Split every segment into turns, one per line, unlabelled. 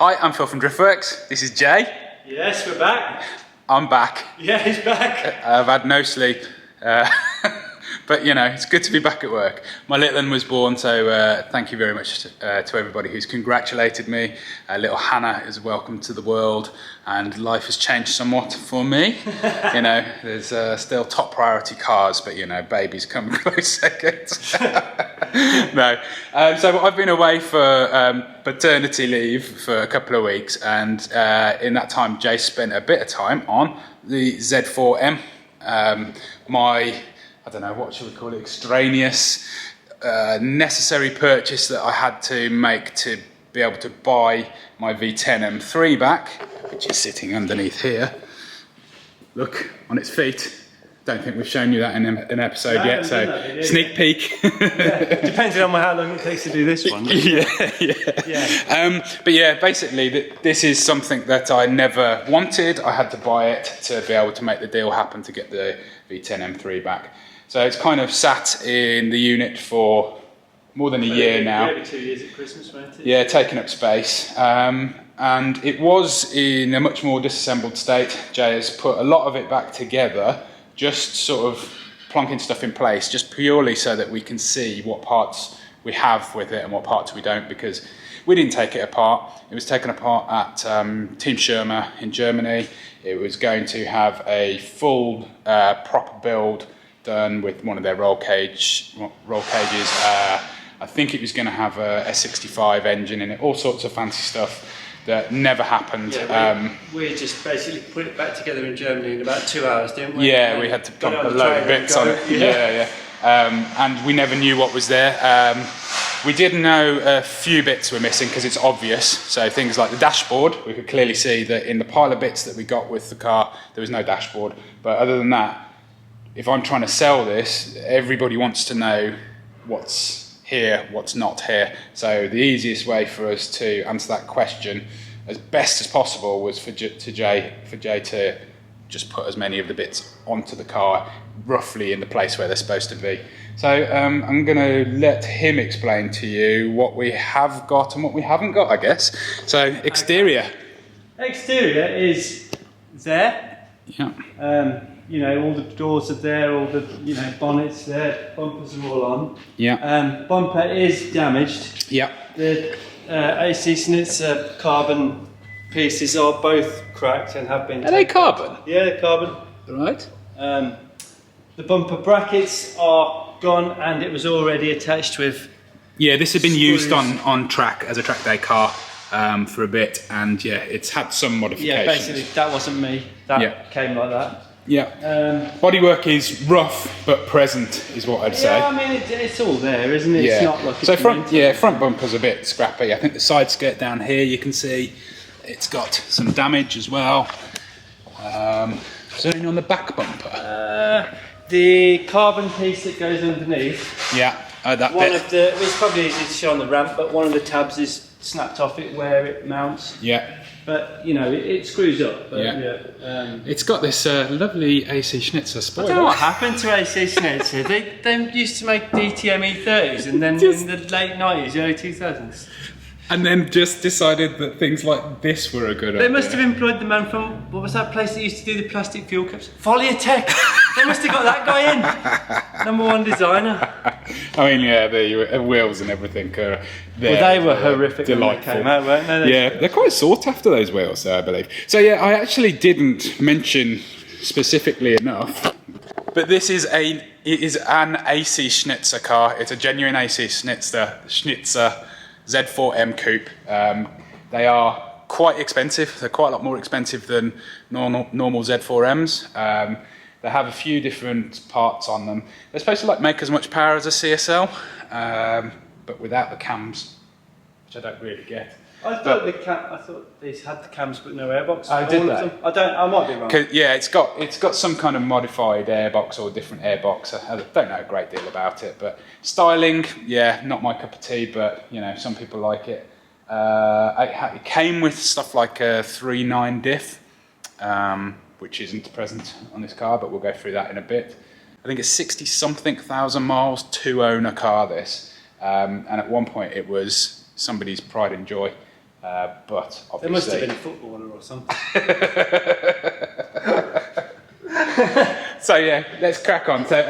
Hi, I'm Phil from Driftworks. This is Jay.
Yes, we're back.
I'm back.
Yeah, he's back.
I've had no sleep, but you know, it's good to be back at work. My little one was born, so thank you very much to everybody who's congratulated me. Little Hannah is welcome to the world, and life has changed somewhat for me. You know, there's still top priority cars, but you know, babies come close second. No, so I've been away for paternity leave for a couple of weeks, and in that time Jay spent a bit of time on the Z4M, I don't know, what should we call it, extraneous necessary purchase that I had to make to be able to buy my V10 M3 back, which is sitting underneath here. Look, on its feet. Don't think we've shown you that in an episode yet, so sneak peek.
Yeah, depending on how long it takes to do this one.
Yeah. But yeah, basically this is something that I never wanted. I had to buy it to be able to make the deal happen to get the V10 M3 back. So it's kind of sat in the unit for more than a year now.
Maybe 2 years at Christmas, won't it?
Yeah, taking up space. And it was in a much more disassembled state. Jay has put a lot of it back together, just sort of plonking stuff in place, just purely so that we can see what parts we have with it and what parts we don't, because we didn't take it apart. It was taken apart at Team Schirmer in Germany. It was going to have a full proper build done with one of their roll cages. I think it was going to have a S65 engine in it, all sorts of fancy stuff that never happened.
Yeah, we just basically put it back together in Germany in about 2 hours, didn't we?
Yeah, we had to dump a load of bits on it. Yeah. And we never knew what was there. We did know a few bits were missing because it's obvious. So things like the dashboard, we could clearly see that in the pile of bits that we got with the car, there was no dashboard. But other than that, if I'm trying to sell this, everybody wants to know what's here, what's not here. So the easiest way for us to answer that question as best as possible was for Jay to just put as many of the bits onto the car roughly in the place where they're supposed to be. So I'm going to let him explain to you what we have got and what we haven't got, I guess. So exterior.
Okay. Exterior is there.
Yeah.
You know, all the doors are there, all the, you know, bonnets there, bumpers are all on.
Yeah.
Bumper is damaged.
Yeah.
The AC Schnitzer carbon pieces are both cracked and have been.
Are they carbon?
Yeah, they're carbon.
Right.
The bumper brackets are gone, and it was already attached with.
Yeah, this had been used on track as a track day car for a bit, and yeah, it's had some modifications.
Yeah, basically that wasn't me. That came like that.
Yeah. Bodywork is rough but present, is what I'd say.
Yeah, I mean it's all there, isn't it?
Yeah.
It's not like
so front bumper's a bit scrappy. I think the side skirt down here you can see it's got some damage as well. Is there anything on the back bumper?
The carbon piece that goes underneath.
Yeah. That
one
bit.
of the. It's probably easy to show on the ramp, but one of the tabs is snapped off it where it mounts.
Yeah.
But you know it screws up. But,
it's got this lovely AC Schnitzer spoiler.
I don't know what happened to AC Schnitzer. They used to make DTM E30s, and then in the late 90s, early 2000s.
And then just decided that things like this were a good idea.
They must have employed the man from, what was that place that used to do the plastic fuel cups? Tech. They must have got that guy in. #1 designer.
I mean, yeah, the wheels and everything are there.
Well, they were horrific
delightful.
when they came out, weren't they?
Yeah, they're quite sought after, those wheels, I believe. So yeah, I actually didn't mention specifically enough, but this is an AC Schnitzer car. It's a genuine AC Schnitzer Z4M Coupe. They are quite expensive. They're quite a lot more expensive than normal Z4Ms. They have a few different parts on them. They're supposed to make as much power as a CSL, but without the cams, which I don't really get.
I thought these had the cams but no airbox.
Oh, did they?
I might be wrong.
Yeah, it's got some kind of modified airbox or different airbox. I don't know a great deal about it, but styling, yeah, not my cup of tea. But you know, some people like it. It came with stuff like a 3.9 diff, which isn't present on this car, but we'll go through that in a bit. I think it's 60-something thousand miles to own a car. This, and at one point it was somebody's pride and joy. But obviously...
There must have been a footballer or something.
So yeah, let's crack on. So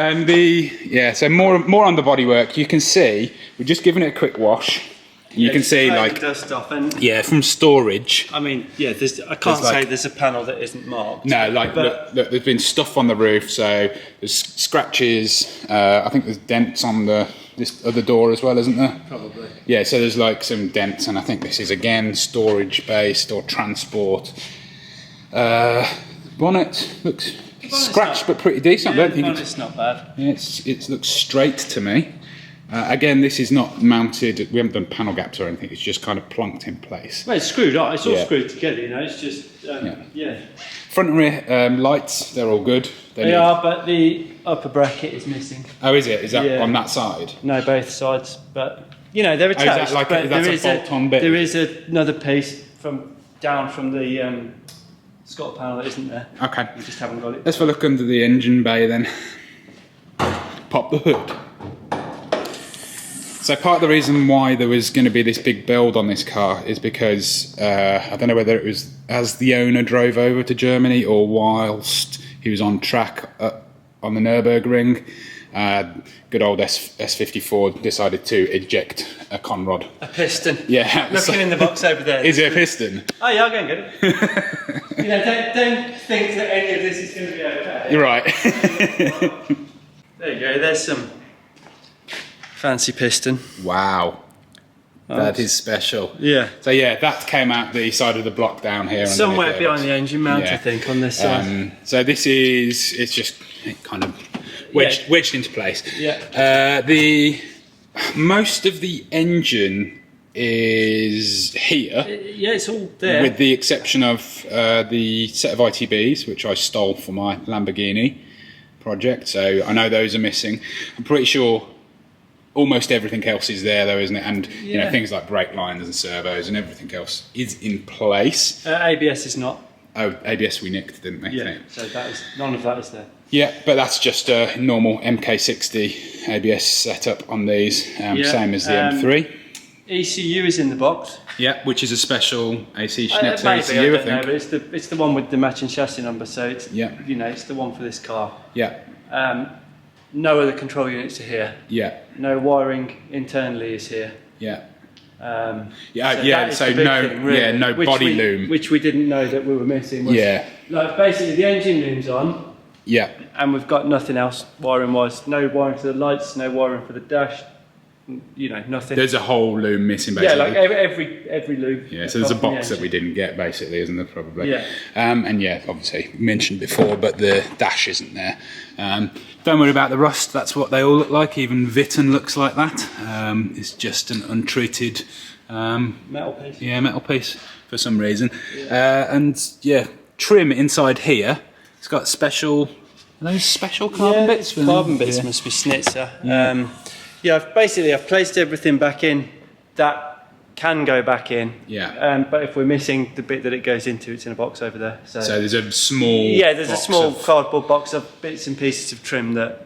so more on the bodywork. You can see we're just giving it a quick wash. You can see like
dust off and
from storage.
I mean, yeah, I can't say there's a panel that isn't marked.
No, like look, there's been stuff on the roof. So there's scratches. I think there's dents on this other door as well, isn't there?
Probably.
Yeah, so there's like some dents, and I think this is again storage based or transport. Bonnet looks scratched but pretty decent.
Yeah,
I don't think
it's not bad.
Yeah, it looks straight to me. Again, this is not mounted. We haven't done panel gaps or anything. It's just kind of plunked in place.
Well, it's screwed up. It's all screwed together. You know, it's just
Front and rear lights, they're all good.
They are, but the upper bracket is missing.
Oh, is it? Is that on that side?
No, both sides. But you know, they're attached.
Is that like
but
that's a bolt-on bit?
There is another piece down from the Scott panel that isn't there.
Okay.
We just haven't got it.
Let's have a look under the engine bay then. Pop the hood. So part of the reason why there was going to be this big build on this car is because I don't know whether it was as the owner drove over to Germany or whilst he was on track on the Nürburgring, good old S54 decided to eject a conrod.
A piston.
Yeah.
Looking in the box over there.
Is it a piston?
Oh yeah, I'll go and get it. You know, don't think that any of this is going to be okay.
You're right.
There you go, there's some fancy piston.
Wow. That is special.
Yeah.
So yeah, that came out the side of the block down here.
Somewhere behind the engine mount, I think, on this side.
So this it's just kind of wedged into place.
Yeah.
Most of the engine is here.
Yeah, it's all there.
With the exception of the set of ITBs, which I stole for my Lamborghini project. So I know those are missing. I'm pretty sure almost everything else is there though, isn't it? And you know, things like brake lines and servos and everything else is in place.
ABS is not.
Oh, ABS we nicked, didn't we?
Yeah, so none of that is there.
Yeah, but that's just a normal MK60 ABS setup on these, same as the M3.
ECU is in the box.
Yeah, which is a special AC Schnitzer
Maybe,
ECU, I think.
know, but it's the one with the matching chassis number, so it's
you
know, it's the one for this car.
Yeah.
No other control units are here.
Yeah.
No wiring internally is here.
Yeah.
So
no, thing, really, no body loom,
which we didn't know that we were missing. Like basically the engine loom's on.
Yeah.
And we've got nothing else wiring wise. No wiring for the lights. No wiring for the dash. You know, nothing.
There's a whole loom missing basically.
Yeah, like every loom.
Yeah, so there's a box that we didn't get basically, isn't there, probably?
Yeah.
And yeah, obviously mentioned before, but the dash isn't there. Don't worry about the rust, that's what they all look like. Even Vitten looks like that. It's just an untreated
metal piece.
Yeah, metal piece for some reason. And yeah, trim inside here. It's got special, are those special carbon bits?
Carbon bits must be Schnitzer. I've placed everything back in that can go back in.
Yeah.
But if we're missing the bit that it goes into, it's in a box over there. So
there's a small
there's a small cardboard box of bits and pieces of trim that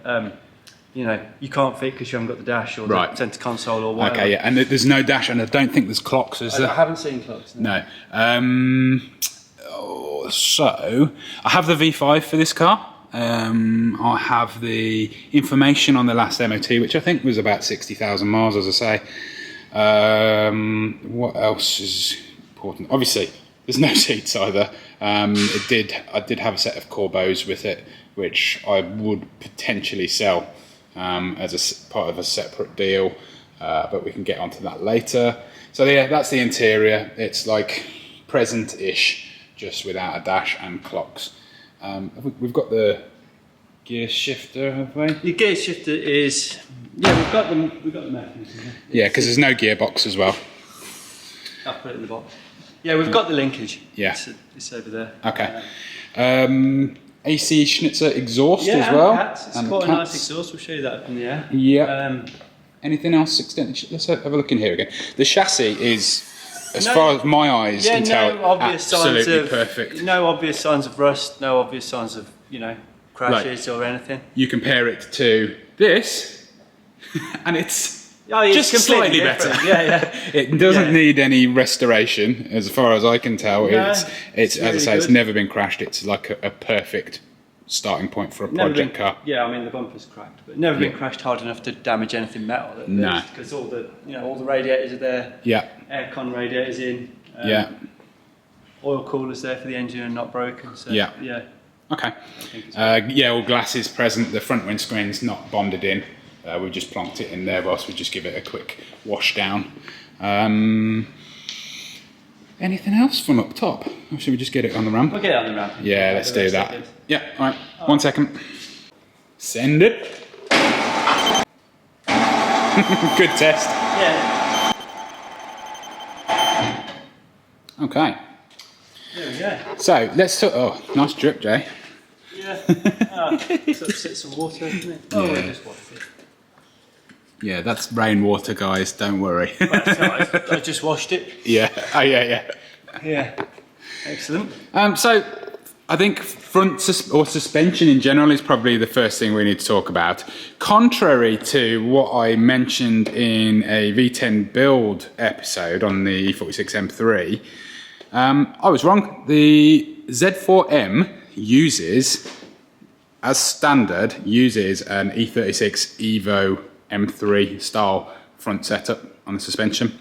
you know, you can't fit because you haven't got the dash or the centre console or whatever.
Okay, yeah, and there's no dash, and I don't think there's clocks, is there?
I haven't seen clocks.
No. So I have the V5 for this car. I have the information on the last MOT, which I think was about 60,000 miles, as I say. What else is important? Obviously, there's no seats either. I did have a set of Corbos with it, which I would potentially sell as part of a separate deal, but we can get onto that later. So yeah, that's the interior. It's like present-ish, just without a dash and clocks. We've got the gear shifter, have we?
The gear shifter is, we've got the mechanism.
Yeah, because there's no gearbox as well.
I'll put it in the box. Yeah, we've got the linkage.
Yeah.
It's over there.
Okay. AC Schnitzer exhaust as well.
It's quite a nice exhaust. We'll show you that up in the air.
Yeah. Anything else? Let's have a look in here again. The chassis is, as far as my eyes can tell, absolutely perfect.
No obvious signs of rust. No obvious signs of crashes or anything.
You compare it to this, and it's
Oh, yeah,
just
it's completely
slightly better.
different. Yeah.
It doesn't need any restoration, as far as I can tell.
No,
it's
really
as I say, it's
good.
never been crashed. It's like a perfect starting point for a project car.
Yeah, I mean the bumper's cracked, but never been crashed hard enough to damage anything metal.
No,
because all the radiators are there.
Yeah.
Aircon radiators in.
Yeah.
Oil coolers there for the engine and not broken. So,
Yeah.
Yeah.
Okay. Yeah, all glass is present. The front windscreen's not bonded in. We've just plonked it in there whilst we just give it a quick wash down. Anything else from up top? Or should we just get it on the ramp?
We'll get it on the ramp.
Yeah, let's do that. Yeah, all right. 1 second. Send it. Good test.
Yeah.
Okay.
There we go.
So let's talk. Oh, nice drip, Jay.
Yeah. Sort of sit some water, isn't it? Oh, we just washed it.
Yeah, that's rainwater, guys. Don't worry.
I just washed it.
Yeah. Oh, yeah.
Yeah. Excellent.
So I think front suspension in general is probably the first thing we need to talk about. Contrary to what I mentioned in a V10 build episode on the E46 M3, I was wrong. The Z4M as standard, uses an E36 Evo M3 style front setup on the suspension.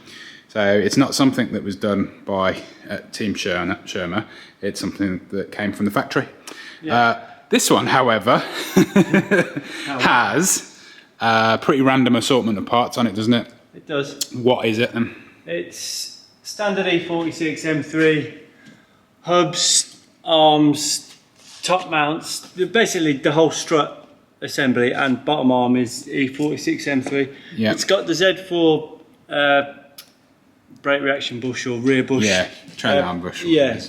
So it's not something that was done by Team Schirmer. It's something that came from the factory. Yeah. This one, however, has a pretty random assortment of parts on it, doesn't it?
It does.
What is it then?
It's standard E46 M3, hubs, arms, top mounts, basically the whole strut assembly, and bottom arm is E46 M3.
Yeah.
It's got the Z4 brake reaction bush or rear bush.
Yeah, train arm bush.
Yeah,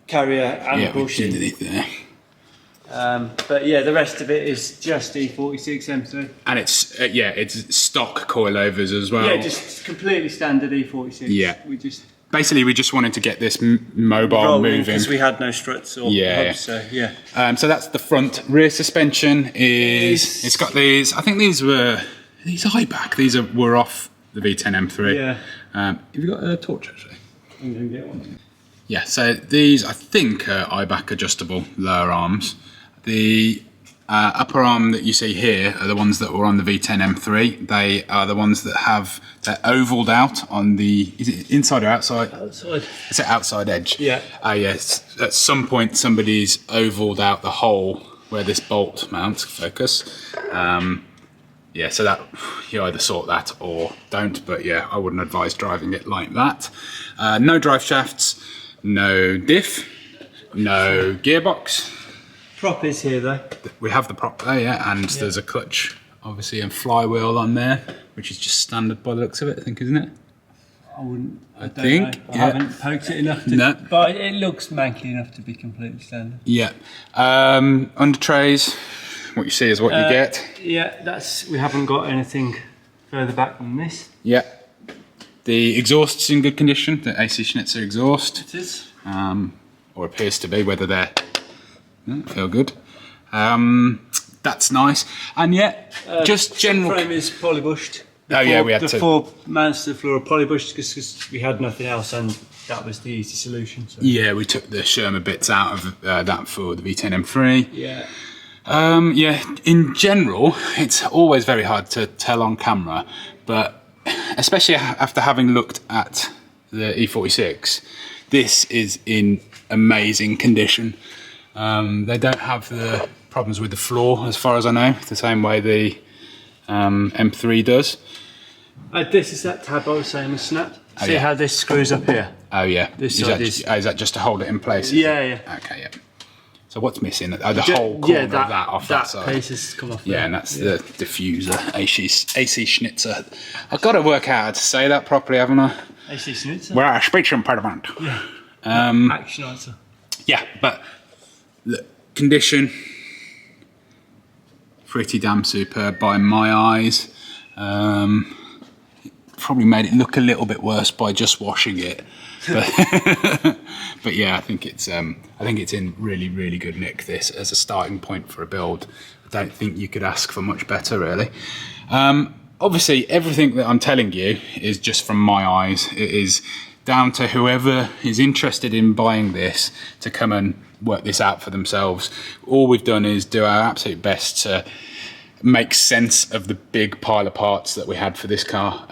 carrier and
bush underneath there.
But yeah, the rest of it is just E46 M3.
And it's stock coilovers as well.
Yeah, just completely standard E46.
Yeah.
We just
wanted to get this mobile moving
because we had no struts or hubs, so yeah.
So that's the front. Rear suspension it's got these. I think these eyeback. These were off the V10 M3.
Yeah.
Have you got a torch actually?
I'm gonna get one.
Yeah. So these I think are eyeback adjustable lower arms. The upper arm that you see here are the ones that were on the V10 M3. They are the ones that they're ovalled out on the, is it inside or outside?
Outside.
It's an outside edge.
Yeah.
Yes. At some point somebody's ovalled out the hole where this bolt mounts, focus. So that, you either sort that or don't, but yeah, I wouldn't advise driving it like that. No drive shafts, no diff, no gearbox.
Prop is here though.
We have the prop there, yeah, and there's a clutch, obviously, and flywheel on there, which is just standard by the looks of it, I think, isn't it?
I think. I haven't poked it enough to, but it looks manky enough to be completely standard.
Yeah. Under trays, what you see is what you get.
Yeah, we haven't got anything further back than this.
Yeah. The exhaust's in good condition, the AC Schnitzer exhaust.
It is.
Or appears to be, whether they're feel good. That's nice. And yet, just general.
The frame is polybushed.
We had
the 4 mounts to the floor are polybushed because we had nothing else, and that was the easy solution. So.
Yeah, we took the Schirmer bits out of that for the V10 M3.
Yeah.
In general, it's always very hard to tell on camera, but especially after having looked at the E46, this is in amazing condition. They don't have the problems with the floor, as far as I know, the same way the M3 does.
This is that tab I was saying was snapped. See how this screws up here?
Oh yeah.
This side
is that just to hold it in place?
Yeah.
Okay, yeah. So what's missing? The whole corner of that off that side.
That piece has come off.
Yeah, and that's the diffuser, AC Schnitzer. I've got to work out how to say that properly, haven't I?
AC Schnitzer?
We're a speech impediment.
Yeah. Schnitzer.
Yeah, but the condition, pretty damn superb by my eyes. Probably made it look a little bit worse by just washing it, but yeah, I think it's in really, really good nick. This as a starting point for a build, I don't think you could ask for much better, really. obviously everything that I'm telling you is just from my eyes. It is down to whoever is interested in buying this to come and work this out for themselves. All we've done is do our absolute best to make sense of the big pile of parts that we had for this car.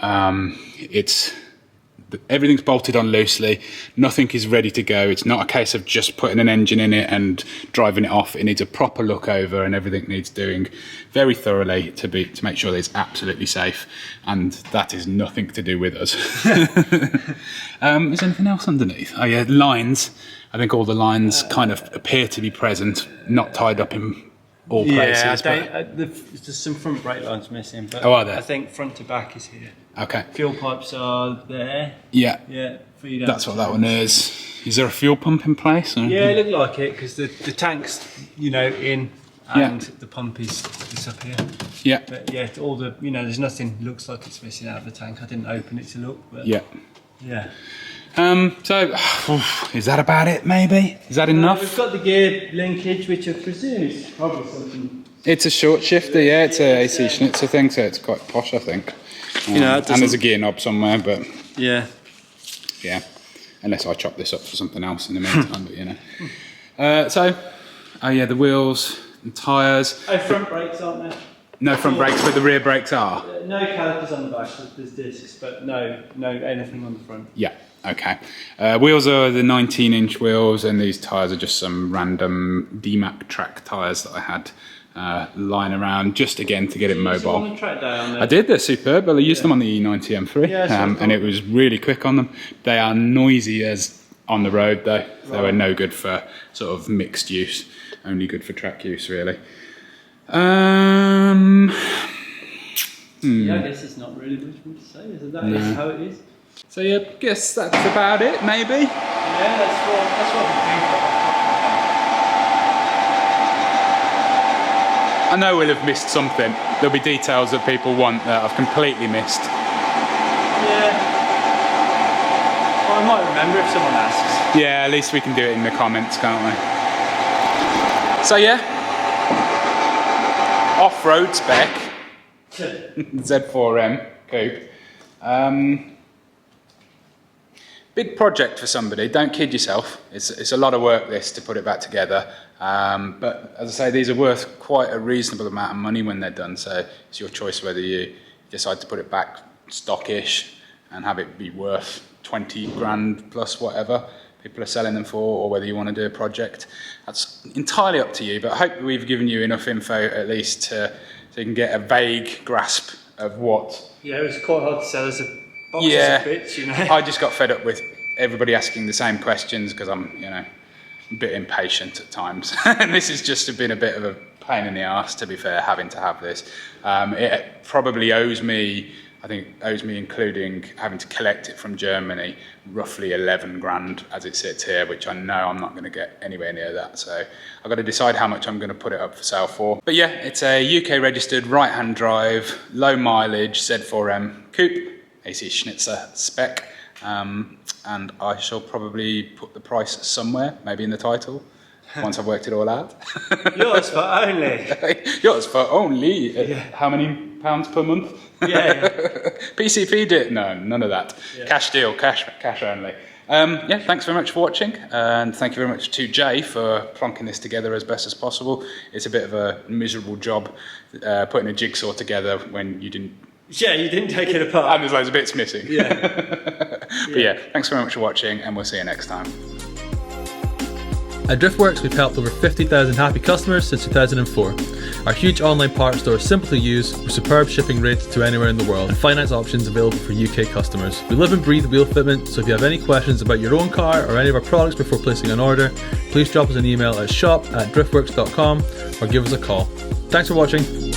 Everything's bolted on loosely, nothing is ready to go. It's not a case of just putting an engine in it and driving it off. It needs a proper look over, and everything needs doing very thoroughly to make sure that it's absolutely safe, and that is nothing to do with us. Is anything else underneath? Oh yeah, lines. I think all the lines kind of appear to be present, not tied up in all places.
There's some front brake lines missing, but
are there?
I think front to back is here.
Okay.
Fuel pipes are there.
Yeah.
Yeah.
That's what that one is. Is there a fuel pump in place? Or?
Yeah, it looked like it because the tank's, in, and the pump is up here.
Yeah.
But yeah, all the, there's nothing looks like it's missing out of the tank. I didn't open it to look, but
yeah.
Yeah.
So, is that about it, maybe? Is that enough?
We've got the gear linkage, which I presume is probably something...
It's a short shifter, yeah, it's a AC Schnitzer thing, so it's quite posh, I think. And there's a gear knob somewhere, but...
Yeah.
Yeah, unless I chop this up for something else in the meantime, but the wheels and tyres.
Oh, front brakes aren't there?
No front brakes, but the rear brakes are?
No calipers on the back, there's discs, but no anything on the front.
Yeah. Okay. Wheels are the 19-inch wheels, and these tyres are just some random DMAC track tyres that I had lying around, just again to get it mobile.
On the track day on there?
I did, they're superb. I used them on the E90 M3, and it was really quick on them. They are noisy as on the road though. They were no good for sort of mixed use, only good for track use really.
Yeah, I guess it's not really much more to say, is it? That is how it is.
So yeah, I guess that's about it, maybe?
Yeah, that's what we think.
I know we'll have missed something. There'll be details that people want that I've completely missed.
Yeah. Well, I might remember if someone asks.
Yeah, at least we can do it in the comments, can't we? So yeah, off-road spec, Z4M Coupe. Big project for somebody, don't kid yourself. It's a lot of work this to put it back together. But as I say, these are worth quite a reasonable amount of money when they're done. So it's your choice whether you decide to put it back stockish and have it be worth 20 grand plus whatever people are selling them for, or whether you want to do a project. That's entirely up to you, but I hope we've given you enough info at least so you can get a vague grasp of what.
Yeah, it was quite hard to sell as a boxes of bits,
I just got fed up with everybody asking the same questions because I'm, a bit impatient at times. And this has just been a bit of a pain in the arse, to be fair, having to have this. It probably owes me including having to collect it from Germany, roughly 11 grand as it sits here, which I know I'm not going to get anywhere near that. So I've got to decide how much I'm going to put it up for sale for. But yeah, it's a UK registered right-hand drive, low mileage Z4M Coupe, AC Schnitzer spec. And I shall probably put the price somewhere, maybe in the title, once I've worked it all out.
Yours for only.
Yours for only. How many pounds per month?
Yeah.
PCP did? No, none of that. Yeah. Cash deal, cash only. Thanks very much for watching, and thank you very much to Jay for plonking this together as best as possible. It's a bit of a miserable job putting a jigsaw together when you didn't.
Yeah, you didn't take it apart.
And there's loads of bits missing.
Yeah.
But yeah, thanks very much for watching, and we'll see you next time.
At Driftworks, we've helped over 50,000 happy customers since 2004. Our huge online parts store is simple to use, with superb shipping rates to anywhere in the world, and finance options available for UK customers. We live and breathe wheel fitment, so if you have any questions about your own car or any of our products before placing an order, please drop us an email at shop@driftworks.com or give us a call. Thanks for watching.